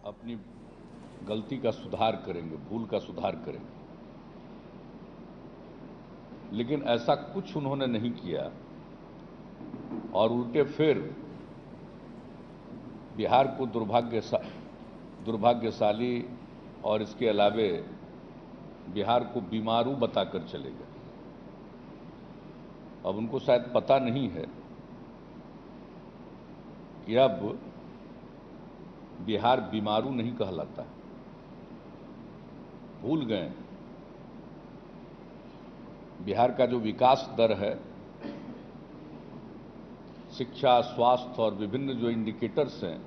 अपनी गलती का सुधार करेंगे, भूल का सुधार करेंगे, लेकिन ऐसा कुछ उन्होंने नहीं किया और उल्टे फिर बिहार को दुर्भाग्यशाली और इसके अलावे बिहार को बीमारू बताकर चले गए। अब उनको शायद पता नहीं है कि अब बिहार बीमारू नहीं कहलाता है। भूल गए बिहार का जो विकास दर है, शिक्षा, स्वास्थ्य और विभिन्न जो इंडिकेटर्स हैं,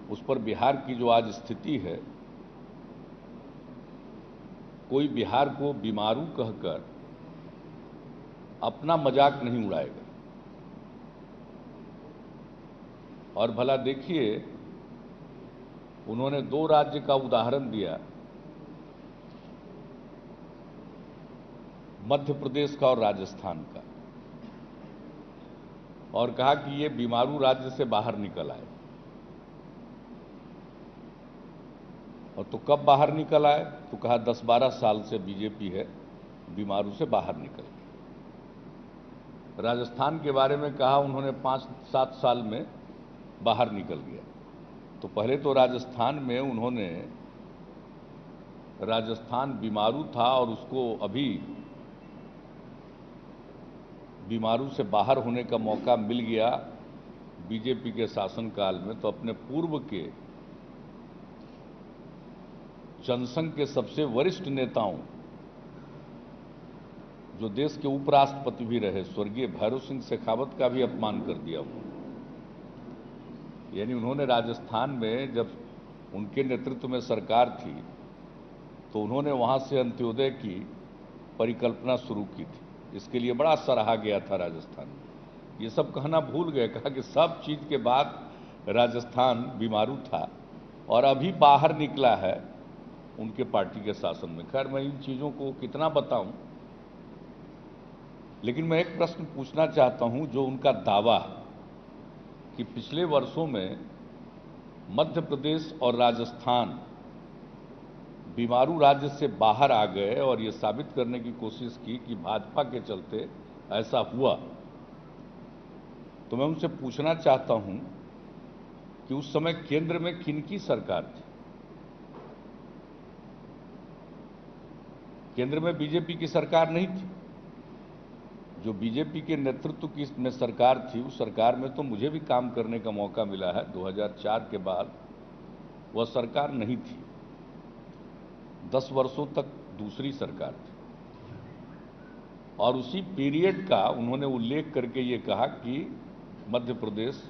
उस पर बिहार की जो आज स्थिति है, कोई बिहार को बीमारू कहकर अपना मजाक नहीं उड़ाएगा। और भला देखिए, उन्होंने दो राज्य का उदाहरण दिया, मध्य प्रदेश का और राजस्थान का, और कहा कि ये बीमारू राज्य से बाहर निकल आए। और तो कब बाहर निकल आए? तो कहा 10-12 साल से बीजेपी है, बीमारू से बाहर निकल गए। राजस्थान के बारे में कहा उन्होंने 5-7 साल में बाहर निकल गया। तो पहले तो राजस्थान में उन्होंने, राजस्थान बीमारू था और उसको अभी बीमारू से बाहर होने का मौका मिल गया बीजेपी के शासनकाल में, तो अपने पूर्व के जनसंघ के सबसे वरिष्ठ नेताओं, जो देश के उपराष्ट्रपति भी रहे, स्वर्गीय भैरव सिंह शेखावत का भी अपमान कर दिया उन्होंने। यानी उन्होंने राजस्थान में जब उनके नेतृत्व में सरकार थी, तो उन्होंने वहां से अंत्योदय की परिकल्पना शुरू की थी। इसके लिए बड़ा सराहा गया था राजस्थान में। ये सब कहना भूल गए, कहा कि सब चीज के बाद राजस्थान बीमारू था और अभी बाहर निकला है उनके पार्टी के शासन में। खैर, मैं इन चीजों को कितना बताऊं, लेकिन मैं एक प्रश्न पूछना चाहता हूं। जो उनका दावा कि पिछले वर्षों में मध्य प्रदेश और राजस्थान बीमारू राज्य से बाहर आ गए और ये साबित करने की कोशिश की कि भाजपा के चलते ऐसा हुआ, तो मैं उनसे पूछना चाहता हूं कि उस समय केंद्र में किनकी सरकार थी? केंद्र में बीजेपी की सरकार नहीं थी। जो बीजेपी के नेतृत्व की में सरकार थी, उस सरकार में तो मुझे भी काम करने का मौका मिला है। 2004 के बाद वह सरकार नहीं थी। 10 वर्षों तक दूसरी सरकार थी और उसी पीरियड का उन्होंने उल्लेख करके ये कहा कि मध्य प्रदेश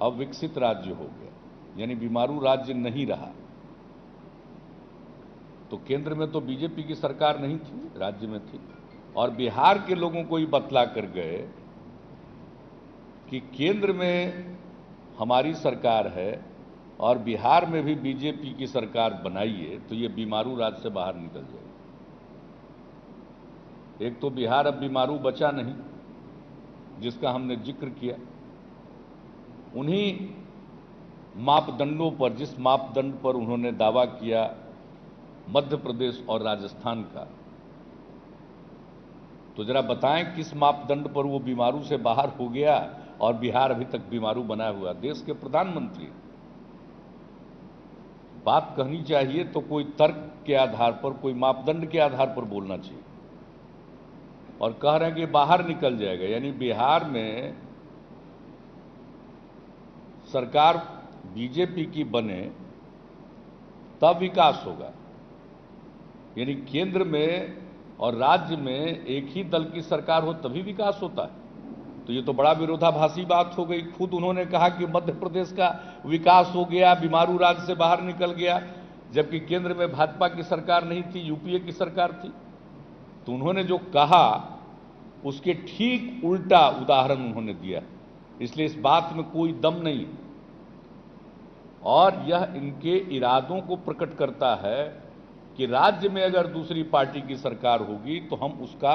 अब विकसित राज्य हो गया, यानी बीमारू राज्य नहीं रहा। तो केंद्र में तो बीजेपी की सरकार नहीं थी, राज्य में थी। और बिहार के लोगों को ही बतला कर गए कि केंद्र में हमारी सरकार है और बिहार में भी बीजेपी की सरकार बनाइए, तो ये बीमारू राज्य से बाहर निकल जाएगा। एक तो बिहार अब बीमारू बचा नहीं, जिसका हमने जिक्र किया। उन्हीं मापदंडों पर, जिस मापदंड पर उन्होंने दावा किया मध्य प्रदेश और राजस्थान का, तो जरा बताएं किस मापदंड पर वो बीमारू से बाहर हो गया और बिहार अभी तक बीमारू बना हुआ। देश के प्रधानमंत्री, बात कहनी चाहिए तो कोई तर्क के आधार पर, कोई मापदंड के आधार पर बोलना चाहिए। और कह रहे हैं कि बाहर निकल जाएगा, यानी बिहार में सरकार बीजेपी की बने तब विकास होगा। यानी केंद्र में और राज्य में एक ही दल की सरकार हो तभी विकास होता है। तो ये तो बड़ा विरोधाभासी बात हो गई। खुद उन्होंने कहा कि मध्य प्रदेश का विकास हो गया, बीमारू राज्य से बाहर निकल गया, जबकि केंद्र में भाजपा की सरकार नहीं थी, यूपीए की सरकार थी। तो उन्होंने जो कहा उसके ठीक उल्टा उदाहरण उन्होंने दिया। इसलिए इस बात में कोई दम नहीं, और यह इनके इरादों को प्रकट करता है कि राज्य में अगर दूसरी पार्टी की सरकार होगी तो हम उसका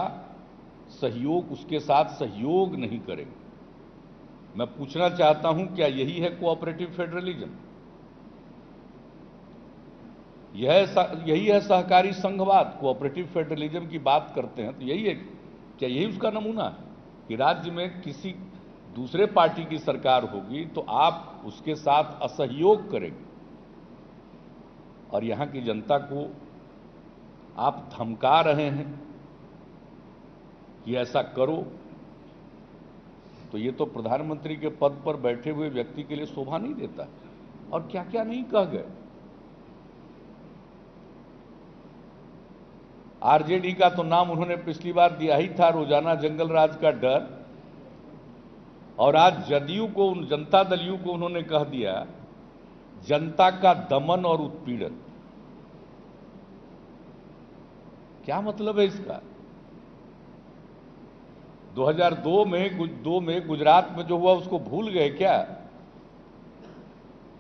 सहयोग, उसके साथ सहयोग नहीं करेंगे। मैं पूछना चाहता हूं, क्या यही है कोऑपरेटिव फेडरलिज्म? यही है सहकारी संघवाद? कोऑपरेटिव फेडरलिज्म की बात करते हैं तो यही है, क्या यही उसका नमूना है कि राज्य में किसी दूसरे पार्टी की सरकार होगी तो आप उसके साथ असहयोग करेंगे और यहां की जनता को आप धमका रहे हैं कि ऐसा करो? तो ये तो प्रधानमंत्री के पद पर बैठे हुए व्यक्ति के लिए शोभा नहीं देता। और क्या क्या नहीं कह गए। आरजेडी का तो नाम उन्होंने पिछली बार दिया ही था, रोजाना जंगल राज का डर, और आज जदयू को, जनता दल यू को उन्होंने कह दिया जनता का दमन और उत्पीड़न। क्या मतलब है इसका? 2002 में गुजरात में जो हुआ उसको भूल गए क्या?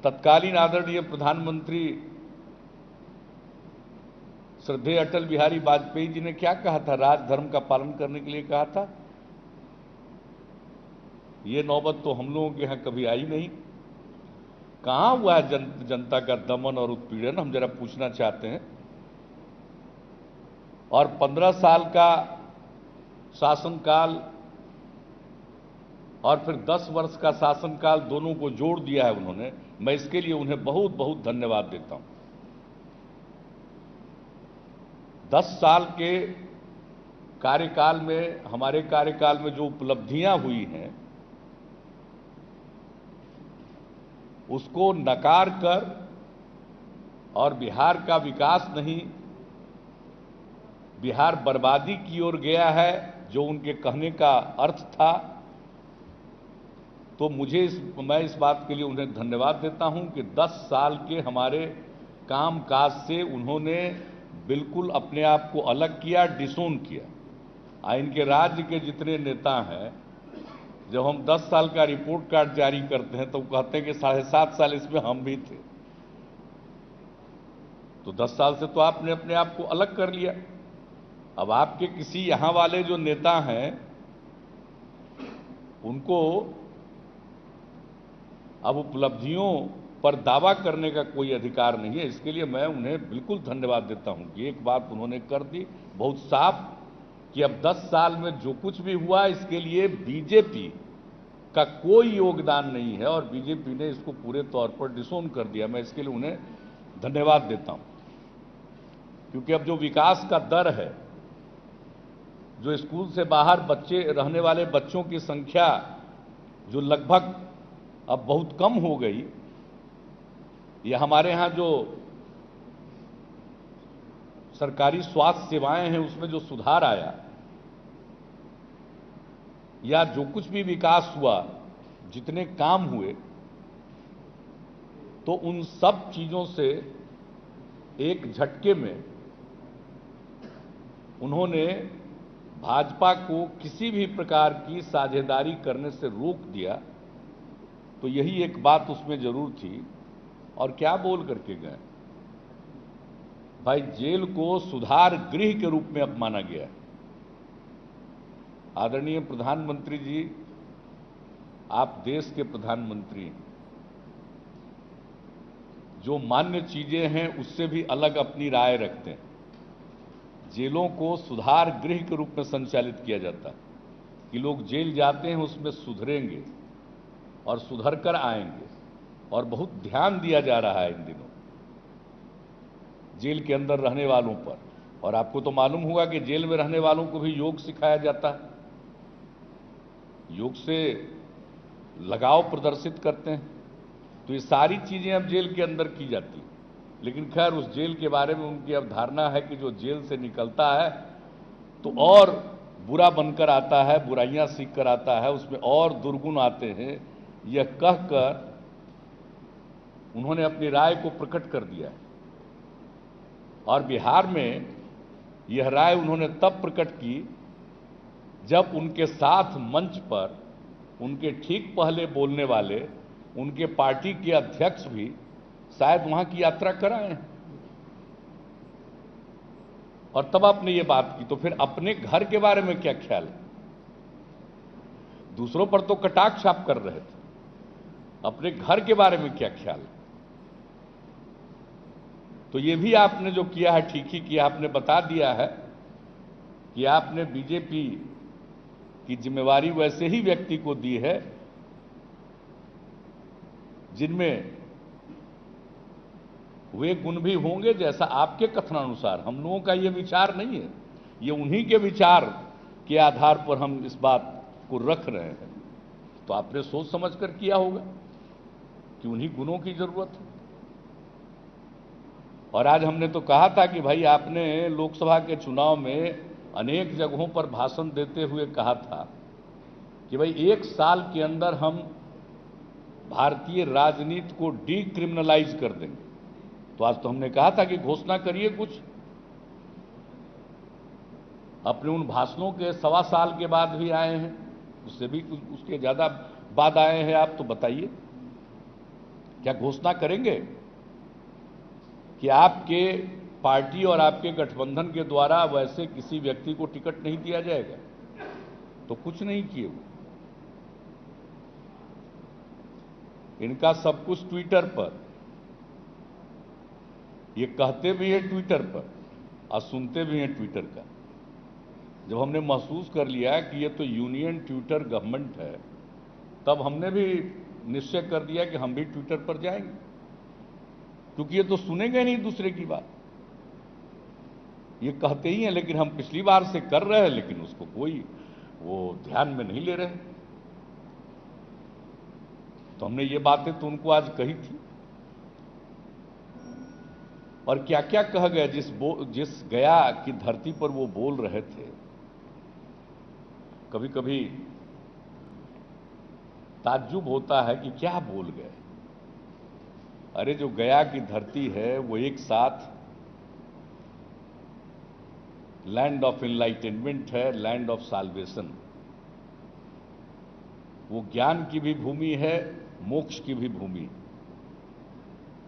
तत्कालीन आदरणीय प्रधानमंत्री श्रद्धेय अटल बिहारी वाजपेयी जी ने क्या कहा था? राजधर्म का पालन करने के लिए कहा था। ये नौबत तो हम लोगों के यहां कभी आई नहीं। कहां हुआ है जनता का दमन और उत्पीड़न? हम जरा पूछना चाहते हैं। और 15 साल का शासनकाल और फिर 10 वर्ष का शासनकाल, दोनों को जोड़ दिया है उन्होंने। मैं इसके लिए उन्हें बहुत बहुत धन्यवाद देता हूं। 10 साल के कार्यकाल में, हमारे कार्यकाल में जो उपलब्धियां हुई हैं उसको नकार कर और बिहार का विकास नहीं, बिहार बर्बादी की ओर गया है, जो उनके कहने का अर्थ था, तो मैं इस बात के लिए उन्हें धन्यवाद देता हूं कि 10 साल के हमारे कामकाज से उन्होंने बिल्कुल अपने आप को अलग किया, डिसोन किया। इनके राज्य के जितने नेता हैं, जब हम 10 साल का रिपोर्ट कार्ड जारी करते हैं तो कहते हैं कि 7.5 साल इसमें हम भी थे। तो 10 साल से तो आपने अपने आप को अलग कर लिया। अब आपके किसी यहां वाले जो नेता हैं उनको अब उपलब्धियों पर दावा करने का कोई अधिकार नहीं है। इसके लिए मैं उन्हें बिल्कुल धन्यवाद देता हूं कि एक बात उन्होंने कर दी बहुत साफ कि अब 10 साल में जो कुछ भी हुआ इसके लिए बीजेपी का कोई योगदान नहीं है और बीजेपी ने इसको पूरे तौर पर डिसोन कर दिया। मैं इसके लिए उन्हें धन्यवाद देता हूं, क्योंकि अब जो विकास का दर है, जो स्कूल से बाहर रहने वाले बच्चों की संख्या जो लगभग अब बहुत कम हो गई, यह हमारे यहां जो सरकारी स्वास्थ्य सेवाएं हैं उसमें जो सुधार आया, या जो कुछ भी विकास हुआ, जितने काम हुए, तो उन सब चीजों से एक झटके में उन्होंने भाजपा को किसी भी प्रकार की साझेदारी करने से रोक दिया। तो यही एक बात उसमें जरूर थी। और क्या बोल करके गए भाई? जेल को सुधार गृह के रूप में अब माना गया है। आदरणीय प्रधानमंत्री जी, आप देश के प्रधानमंत्री हैं, जो मान्य चीजें हैं उससे भी अलग अपनी राय रखते हैं। जेलों को सुधार गृह के रूप में संचालित किया जाता है कि लोग जेल जाते हैं उसमें सुधरेंगे और सुधर कर आएंगे, और बहुत ध्यान दिया जा रहा है इन दिनों जेल के अंदर रहने वालों पर। और आपको तो मालूम होगा कि जेल में रहने वालों को भी योग सिखाया जाता है, योग से लगाव प्रदर्शित करते हैं। तो ये सारी चीजें अब जेल के अंदर की जाती। लेकिन खैर, उस जेल के बारे में उनकी अब धारणा है कि जो जेल से निकलता है तो और बुरा बनकर आता है, बुराइयां सीख कर आता है, उसमें और दुर्गुण आते हैं। यह कहकर उन्होंने अपनी राय को प्रकट कर दिया है। और बिहार में यह राय उन्होंने तब प्रकट की जब उनके साथ मंच पर उनके ठीक पहले बोलने वाले उनके पार्टी के अध्यक्ष भी शायद वहां की यात्रा कराए हैं। और तब आपने ये बात की। तो फिर अपने घर के बारे में क्या ख्याल है? दूसरों पर तो कटाक्ष आप कर रहे थे, अपने घर के बारे में क्या ख्याल है? तो ये भी आपने जो किया है ठीक ही किया, आपने बता दिया है कि आपने बीजेपी की जिम्मेवारी वैसे ही व्यक्ति को दी है जिनमें वे गुण भी होंगे जैसा आपके कथनानुसार। हम लोगों का ये विचार नहीं है, ये उन्हीं के विचार के आधार पर हम इस बात को रख रहे हैं। तो आपने सोच समझ कर किया होगा कि उन्हीं गुणों की जरूरत है। और आज हमने तो कहा था कि भाई आपने लोकसभा के चुनाव में अनेक जगहों पर भाषण देते हुए कहा था कि भाई 1 साल के अंदर हम भारतीय राजनीति को डीक्रिमिनलाइज कर देंगे। तो आज तो हमने कहा था कि घोषणा करिए कुछ। अपने उन भाषणों के 1.25 साल के बाद भी आए हैं, उससे भी कुछ उसके ज्यादा बाद आए हैं आप, तो बताइए क्या घोषणा करेंगे कि आपके पार्टी और आपके गठबंधन के द्वारा वैसे किसी व्यक्ति को टिकट नहीं दिया जाएगा? तो कुछ नहीं किए वो। इनका सब कुछ ट्विटर पर, ये कहते भी हैं ट्विटर पर और सुनते भी हैं ट्विटर का। जब हमने महसूस कर लिया कि ये तो यूनियन ट्विटर गवर्नमेंट है, तब हमने भी निश्चय कर दिया कि हम भी ट्विटर पर जाएंगे, क्योंकि ये तो सुनेंगे नहीं दूसरे की बात। ये कहते ही हैं, लेकिन हम पिछली बार से कर रहे हैं, लेकिन उसको कोई वो ध्यान में नहीं ले रहे। तो हमने ये बातें तो उनको आज कही थी। और क्या क्या कह गए, जिस गया की धरती पर वो बोल रहे थे। कभी कभी ताज्जुब होता है कि क्या बोल गए। अरे जो गया की धरती है वो एक साथ लैंड ऑफ एनलाइटनमेंट है, लैंड ऑफ साल्वेशन। वो ज्ञान की भी भूमि है, मोक्ष की भी भूमि।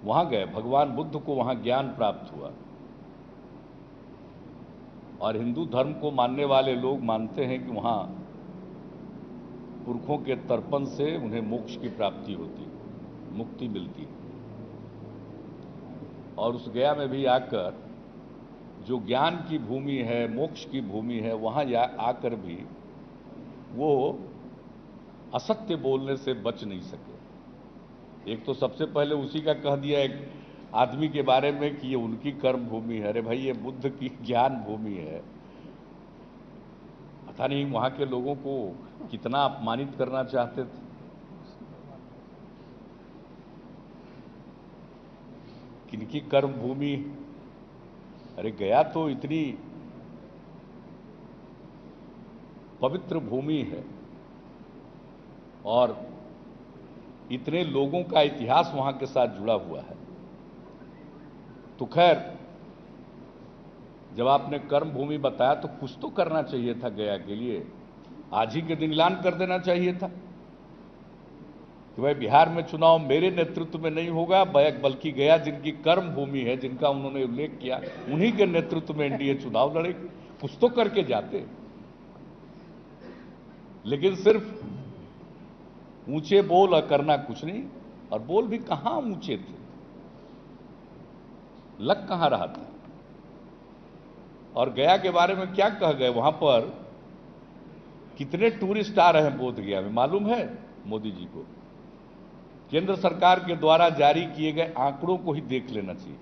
वहां गए, भगवान बुद्ध को वहां ज्ञान प्राप्त हुआ। और हिंदू धर्म को मानने वाले लोग मानते हैं कि वहां पुरखों के तर्पण से उन्हें मोक्ष की प्राप्ति होती, मुक्ति मिलती। और उस गया में भी आकर जो ज्ञान की भूमि है, मोक्ष की भूमि है, वहां आकर भी वो असत्य बोलने से बच नहीं सके। एक तो सबसे पहले उसी का कह दिया एक आदमी के बारे में कि ये उनकी कर्म भूमि है। अरे भाई, ये बुद्ध की ज्ञान भूमि है। पता नहीं वहां के लोगों को कितना अपमानित करना चाहते थे। किनकी कर्म भूमि? अरे गया तो इतनी पवित्र भूमि है और इतने लोगों का इतिहास वहां के साथ जुड़ा हुआ है। तो खैर, जब आपने कर्म भूमि बताया तो कुछ तो करना चाहिए था गया के लिए। आज ही के दिन ऐलान कर देना चाहिए था कि भाई बिहार में चुनाव मेरे नेतृत्व में नहीं होगा, बल्कि गया जिनकी कर्म भूमि है, जिनका उन्होंने उल्लेख किया, उन्हीं के नेतृत्व में एनडीए चुनाव लड़ेगी। कुछ तो करके जाते। लेकिन सिर्फ ऊंचे बोल और करना कुछ नहीं। और बोल भी कहां ऊंचे थे, लग कहां रहा था। और गया के बारे में क्या कह गए? वहां पर कितने टूरिस्ट आ रहे हैं बोध गया में, मालूम है मोदी जी को? केंद्र सरकार के द्वारा जारी किए गए आंकड़ों को ही देख लेना चाहिए।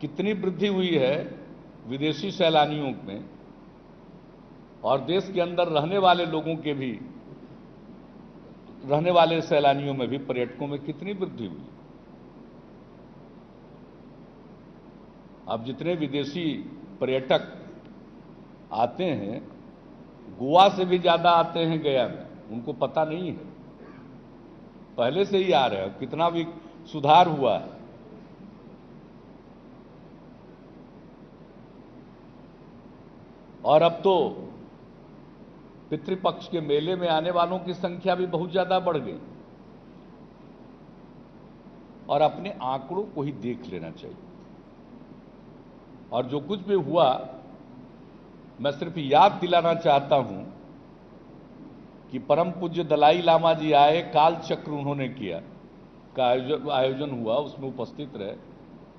कितनी वृद्धि हुई है विदेशी सैलानियों में, और देश के अंदर रहने वाले लोगों के भी, रहने वाले सैलानियों में भी, पर्यटकों में कितनी वृद्धि हुई। अब जितने विदेशी पर्यटक आते हैं, गोवा से भी ज्यादा आते हैं गया में। उनको पता नहीं है, पहले से ही आ रहे हैं। कितना भी सुधार हुआ है। और अब तो पितृपक्ष के मेले में आने वालों की संख्या भी बहुत ज्यादा बढ़ गई। और अपने आंकड़ों को ही देख लेना चाहिए। और जो कुछ भी हुआ, मैं सिर्फ याद दिलाना चाहता हूं कि परम पूज्य दलाई लामा जी आए, काल चक्र उन्होंने किया का आयोजन हुआ, उसमें उपस्थित रहे,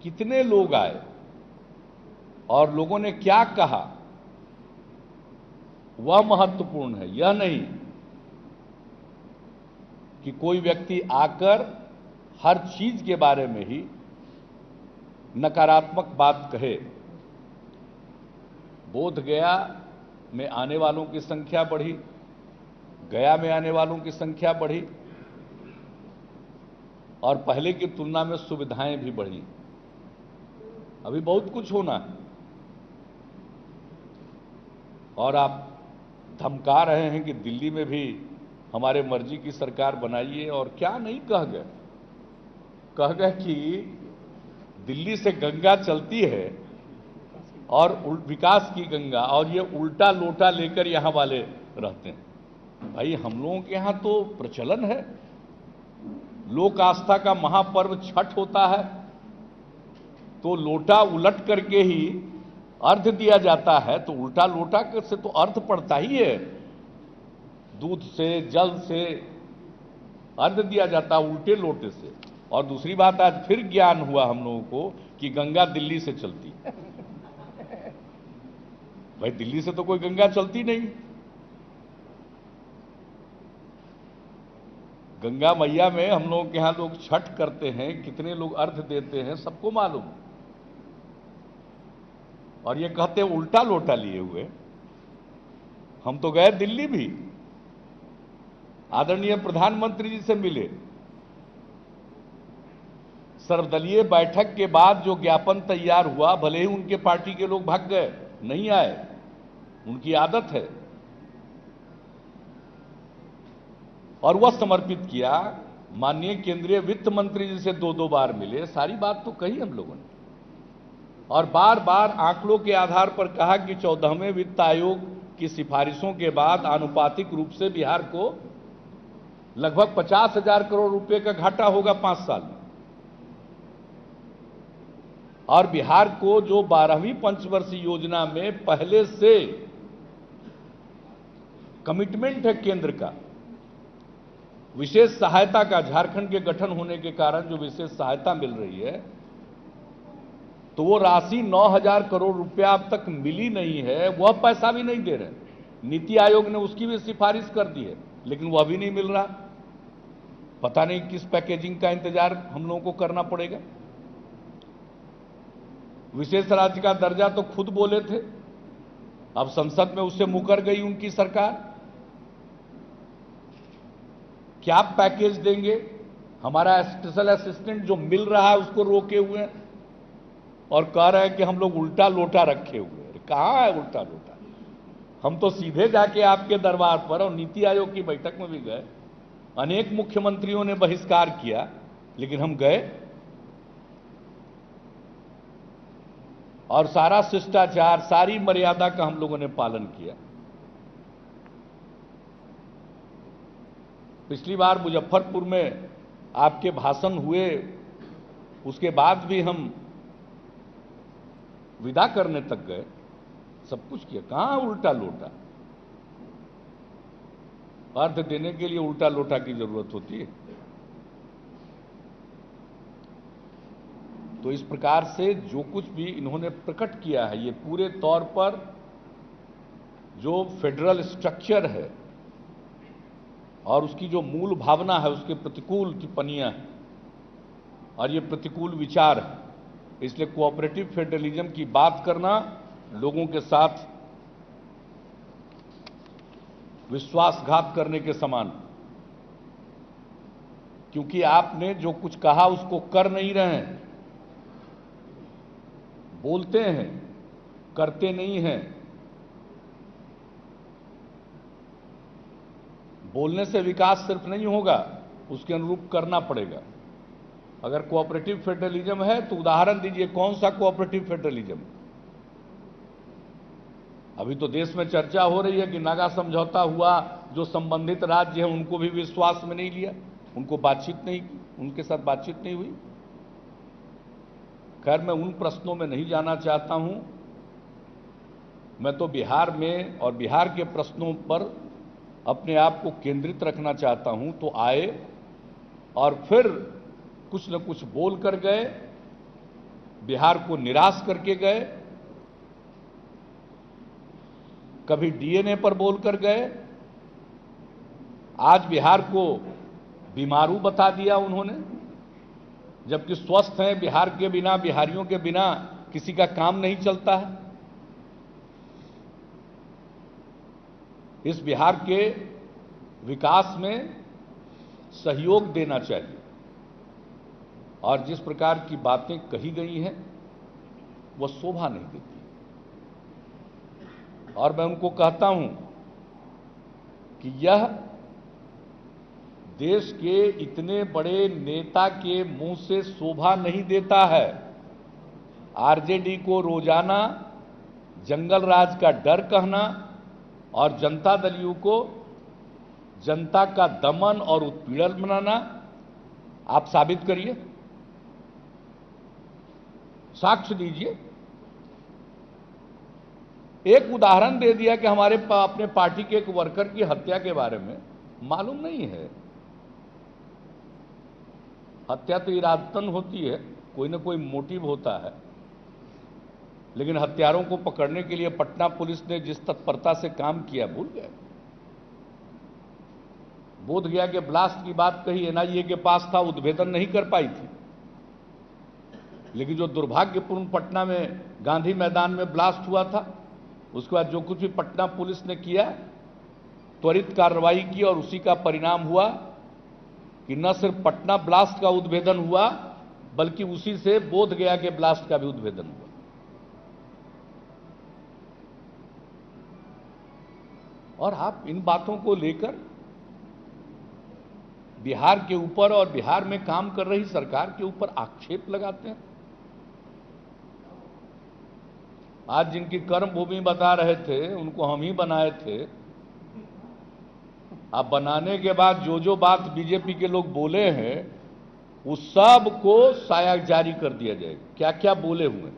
कितने लोग आए और लोगों ने क्या कहा, वह महत्वपूर्ण है। यह नहीं कि कोई व्यक्ति आकर हर चीज के बारे में ही नकारात्मक बात कहे। बोध गया में आने वालों की संख्या बढ़ी, गया में आने वालों की संख्या बढ़ी और पहले की तुलना में सुविधाएं भी बढ़ी। अभी बहुत कुछ होना है और आप धमका रहे हैं कि दिल्ली में भी हमारे मर्जी की सरकार बनाइए, और क्या नहीं कह गए कि दिल्ली से गंगा चलती है और विकास की गंगा, और ये उल्टा लोटा लेकर यहां वाले रहते हैं। भाई हम लोगों के यहां तो प्रचलन है, लोक आस्था का महापर्व छठ होता है तो लोटा उलट करके ही अर्घ दिया जाता है, तो उल्टा लोटा से तो अर्घ पड़ता ही है, दूध से जल से अर्घ दिया जाता है उल्टे लोटे से। और दूसरी बात, आज फिर ज्ञान हुआ हम लोगों को कि गंगा दिल्ली से चलती है। भाई दिल्ली से तो कोई गंगा चलती नहीं। गंगा मैया में हम लोगों के यहां लोग छठ करते हैं, कितने लोग अर्घ देते हैं सबको मालूम, और ये कहते हैं उल्टा लोटा लिए हुए। हम तो गए दिल्ली भी, आदरणीय प्रधानमंत्री जी से मिले, सर्वदलीय बैठक के बाद जो ज्ञापन तैयार हुआ, भले ही उनके पार्टी के लोग भाग गए, नहीं आए, उनकी आदत है, और वह समर्पित किया। माननीय केंद्रीय वित्त मंत्री जी से 2-2 बार मिले, सारी बात तो कही हम लोगों ने, और बार बार आंकड़ों के आधार पर कहा कि 14वें वित्त आयोग की सिफारिशों के बाद आनुपातिक रूप से बिहार को लगभग 50,000 करोड़ रुपए का घाटा होगा 5 साल में, और बिहार को जो 12वीं पंचवर्षीय योजना में पहले से कमिटमेंट है केंद्र का, विशेष सहायता का, झारखंड के गठन होने के कारण जो विशेष सहायता मिल रही है, तो वो राशि 9,000 करोड़ रुपया अब तक मिली नहीं है, वह पैसा भी नहीं दे रहे। नीति आयोग ने उसकी भी सिफारिश कर दी है, लेकिन वह भी नहीं मिल रहा। पता नहीं किस पैकेजिंग का इंतजार हम लोगों को करना पड़ेगा। विशेष राज्य का दर्जा तो खुद बोले थे, अब संसद में उससे मुकर गई उनकी सरकार। क्या पैकेज देंगे? हमारा स्पेशल असिस्टेंट जो मिल रहा है उसको रोके हुए हैं और कह रहे हैं कि हम लोग उल्टा लोटा रखे हुए हैं। कहां है उल्टा लोटा? हम तो सीधे जाके आपके दरबार पर और नीति आयोग की बैठक में भी गए, अनेक मुख्यमंत्रियों ने बहिष्कार किया, लेकिन हम गए और सारा शिष्टाचार, सारी मर्यादा का हम लोगों ने पालन किया। पिछली बार मुजफ्फरपुर में आपके भाषण हुए, उसके बाद भी हम विदा करने तक गए, सब कुछ किया। कहां उल्टा लोटा? अर्थ देने के लिए उल्टा लोटा की जरूरत होती है। तो इस प्रकार से जो कुछ भी इन्होंने प्रकट किया है, ये पूरे तौर पर जो फेडरल स्ट्रक्चर है और उसकी जो मूल भावना है, उसके प्रतिकूल टिप्पणियां हैं और ये प्रतिकूल विचार है। इसलिए कोऑपरेटिव फेडरलिज्म की बात करना लोगों के साथ विश्वासघात करने के समान, क्योंकि आपने जो कुछ कहा उसको कर नहीं रहे हैं, बोलते हैं, करते नहीं हैं। बोलने से विकास सिर्फ नहीं होगा, उसके अनुरूप करना पड़ेगा। अगर कोऑपरेटिव फेडरलिज्म है तो उदाहरण दीजिए, कौन सा कोऑपरेटिव फेडरलिज्म? अभी तो देश में चर्चा हो रही है कि नागा समझौता हुआ, जो संबंधित राज्य हैं उनको भी विश्वास में नहीं लिया, उनको बातचीत नहीं की, उनके साथ बातचीत नहीं हुई। खैर, मैं उन प्रश्नों में नहीं जाना चाहता हूं। मैं तो बिहार में और बिहार के प्रश्नों पर अपने आप को केंद्रित रखना चाहता हूं तो आए और फिर कुछ न कुछ बोल कर गए, बिहार को निराश करके गए, कभी डीएनए पर बोलकर गए, आज बिहार को बीमारू बता दिया उन्होंने, जबकि स्वस्थ हैं। बिहार के बिना, बिहारियों के बिना किसी का काम नहीं चलता है। इस बिहार के विकास में सहयोग देना चाहिए और जिस प्रकार की बातें कही गई हैं वह शोभा नहीं देती। और मैं उनको कहता हूं कि यह देश के इतने बड़े नेता के मुंह से शोभा नहीं देता है। आरजेडी को रोजाना जंगल राज का डर कहना और जनता दलियों को जनता का दमन और उत्पीड़न बनाना, आप साबित करिए, साक्ष्य दीजिए। एक उदाहरण दे दिया कि हमारे अपने पार्टी के एक वर्कर की हत्या के बारे में मालूम नहीं है। हत्या तो इरादतन होती है, कोई ना कोई मोटिव होता है, लेकिन हत्यारों को पकड़ने के लिए पटना पुलिस ने जिस तत्परता से काम किया भूल गए। बोधगया के ब्लास्ट की बात कही, एनआईए के पास था, उद्भेदन नहीं कर पाई थी। लेकिन जो दुर्भाग्यपूर्ण पटना में गांधी मैदान में ब्लास्ट हुआ था, उसके बाद जो कुछ भी पटना पुलिस ने किया, त्वरित कार्रवाई की और उसी का परिणाम हुआ कि न सिर्फ पटना ब्लास्ट का उद्भेदन हुआ बल्कि उसी से बोधगया के ब्लास्ट का भी उद्भेदन हुआ। और आप इन बातों को लेकर बिहार के ऊपर और बिहार में काम कर रही सरकार के ऊपर आक्षेप लगाते हैं। आज जिनकी कर्म भूमि बता रहे थे उनको हम ही बनाए थे। अब बनाने के बाद जो जो बात बीजेपी के लोग बोले हैं उस सब को साया जारी कर दिया जाएगा। क्या क्या बोले हुए,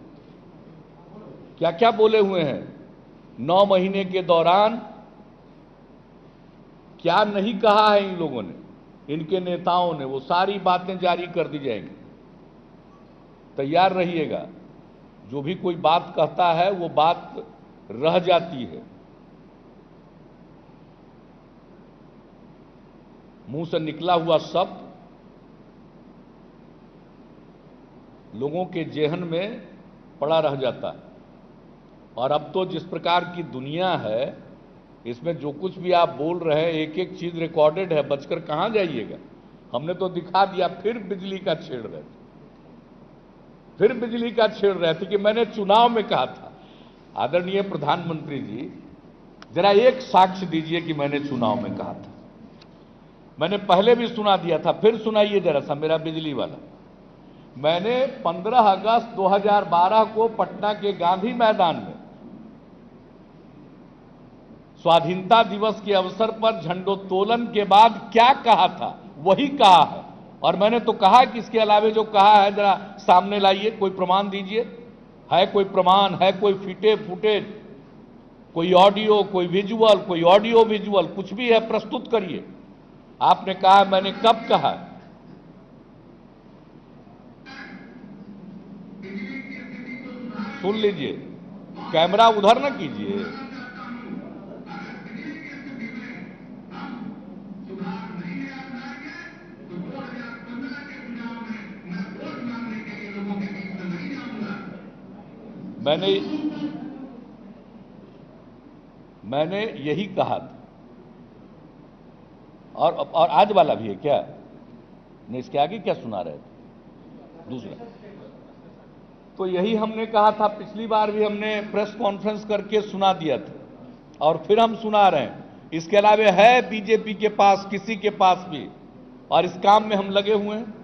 क्या क्या बोले हुए हैं 9 महीने के दौरान, क्या नहीं कहा है इन लोगों ने, इनके नेताओं ने, वो सारी बातें जारी कर दी जाएंगी। तैयार रहिएगा। जो भी कोई बात कहता है वो बात रह जाती है। मुंह से निकला हुआ शब्द लोगों के जेहन में पड़ा रह जाता है। और अब तो जिस प्रकार की दुनिया है, इसमें जो कुछ भी आप बोल रहे हैं एक एक चीज रिकॉर्डेड है, बचकर कहां जाइएगा। हमने तो दिखा दिया, फिर बिजली का छेड़ रहे थे, फिर बिजली का छेड़ रहे थे कि मैंने चुनाव में कहा था। आदरणीय प्रधानमंत्री जी, जरा एक साक्ष्य दीजिए कि मैंने चुनाव में कहा था। मैंने पहले भी सुना दिया था, फिर सुनाइए जरा सा मेरा बिजली वाला। मैंने 15 अगस्त 2012 को पटना के गांधी मैदान में स्वाधीनता दिवस के अवसर पर झंडोत्तोलन के बाद क्या कहा था वही कहा है। और मैंने तो कहा कि इसके अलावे जो कहा है जरा सामने लाइए, कोई प्रमाण दीजिए। है कोई प्रमाण, है कोई फुटेज, कोई ऑडियो, कोई विजुअल, कोई ऑडियो विजुअल, कुछ भी है प्रस्तुत करिए। आपने कहा, मैंने कब कहा? सुन लीजिए, कैमरा उधर ना कीजिए। मैंने यही कहा था। और आज वाला भी है क्या? नहीं, इसके आगे क्या सुना रहे थे दूसरा? तो यही हमने कहा था। पिछली बार भी हमने प्रेस कॉन्फ्रेंस करके सुना दिया था और फिर हम सुना रहे हैं। इसके अलावे है बीजेपी के पास, किसी के पास भी, और इस काम में हम लगे हुए हैं।